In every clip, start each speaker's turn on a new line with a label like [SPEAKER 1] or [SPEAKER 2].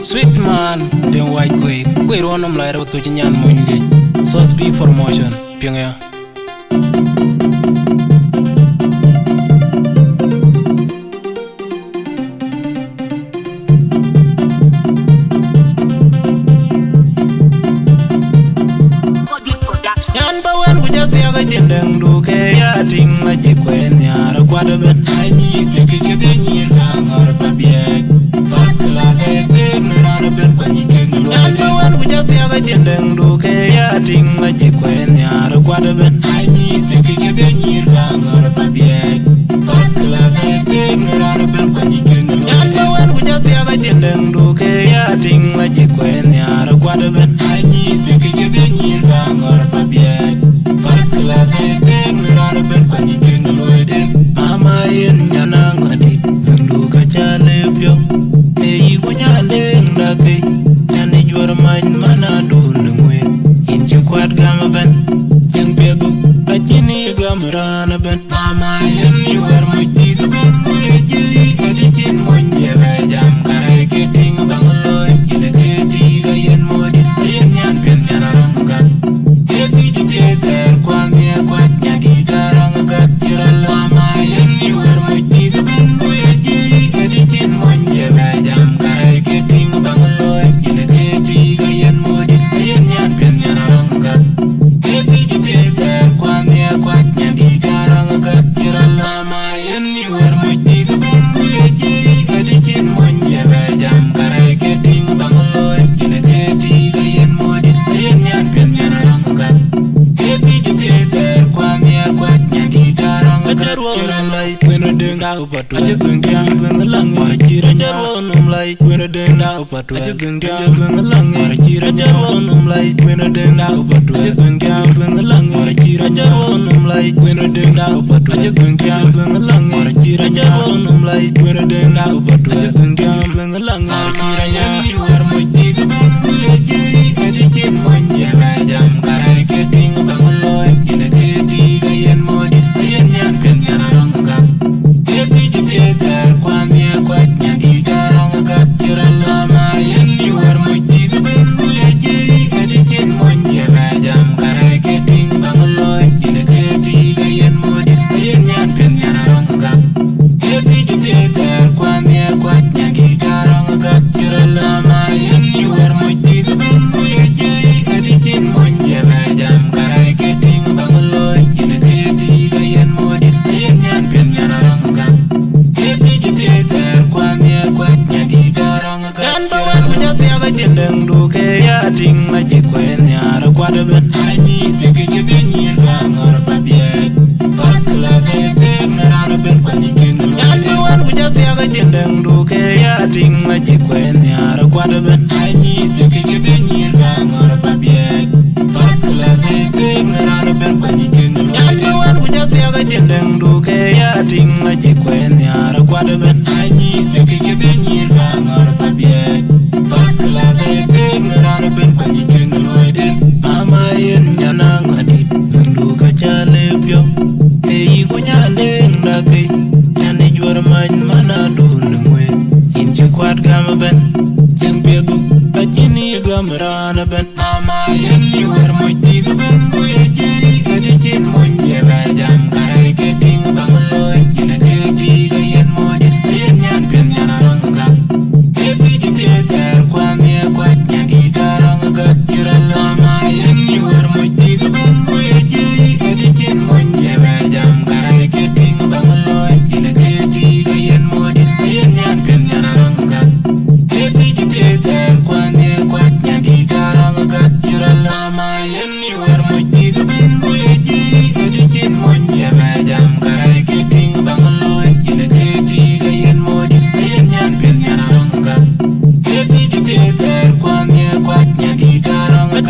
[SPEAKER 1] Sweet man, den white quick. We run them like to Jinyan Monday. Sauce B promotion, Pyongyang. Jindeng du ke ya ting la je kwen ya ra kwa de ben ai ni te ke de ni ka ngor pa bie first class e te ne ra ben kwa ni ke no ya ba wan ku ja ya ga jindeng du ke ya ting la je kwen ya ra kwa de ben ai ni te ke de ni ka ngor pa bie first class e te ne ra ben kwa ni ke no ya ba wan ku ja ya ga jindeng du ke ya ting la je kwen ya ra kwa de ben ai ni te ke de ni ka ngor pa bie first class I take me around a bed when you can avoid it. Mama in Yanangadi, Punduka Chalebio, Hey, Gunyanding Daki, and you are mine, Manadu, Lungwin, in Chuquat Gamaben, Jung Pedu, Pachini Gamarana Ben. Mama, you are my teeth, Benguji, Editin, Monye, Jam Karaki, Bangaloy, in a Kati, and Modi, Yan Penjanaranga. But I just think I'm going along or a Chirajaronum like when a day now, but I just think I'm going along or a Chirajaronum like when a day now, but I just think I'm going along or a Chirajaronum like when a day now, but I just think I'm going along or a Chirajaronum like when a day now, but I just think I'm going along or a Chirajaronum. You are my teeth, and it's in one year, I'm getting a bangaloy in a kitty and modi, and Penjanaranga. Ting la je kwen ya ra kwa de ben ai ni te ke de ni ka ngor pa bie first class e te na ra ben kwa ni ke no ya ni wan ku ja te ga jindeng du ke ya ting la je kwen ya ra kwa de ben ai ni te ke de ni ka ngor pa bie first class e te na ra ben kwa ni ke no ya ni wan ku ja te ga jindeng du ke ya ting la je kwen ya ra kwa de ben ai ni te ke de ni ka ngor pa bie first class e te na ra ben kwa ni ke no Mama in Yanangadi, Punduka Chalebio, Hey, Gunyanding Daki, and you are mine, Manadu, Lungwin, in Chuquat Gamaben, Jung Pedu, Pachini Gamarana Ben. Mama, you are my teeth, Benguji, Editin, Monye, Jam Karaki, Bangaloy, in a Kati, and Modi, Yan Penjanaranga. Hey, Theater, Kwame, Quatnaki, Taranga, Kiralama. You are my teeth, Benguji, Editin, Monye, Jam Karaki, Bangaloy, in a Kati, and Modi, Yan Penjanaranga. Hey, Theater, Kwame, Quatnaki, Taranga, Kiralama. You are my teeth, Benguji, Editin, Monye, Jam Karaki, Bangaloy, in a Kati, and Modi, Yan Penjanaranga. Hey, Theater, Kwame, Quatnaki, Taranga,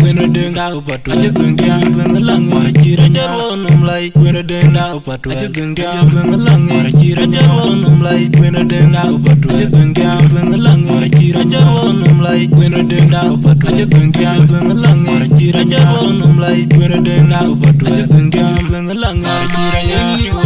[SPEAKER 1] when a ding out, but I just think I'm going along or a Chirajaronum like when a ding out, but I just think I'm going along or a Chirajaronum like when a ding out, but I just think I'm going along or a Chirajaronum like when a ding out, but I just think I'm going along or a Chirajaronum like when a ding out, but I just think I'm going along or a Chirajaronum.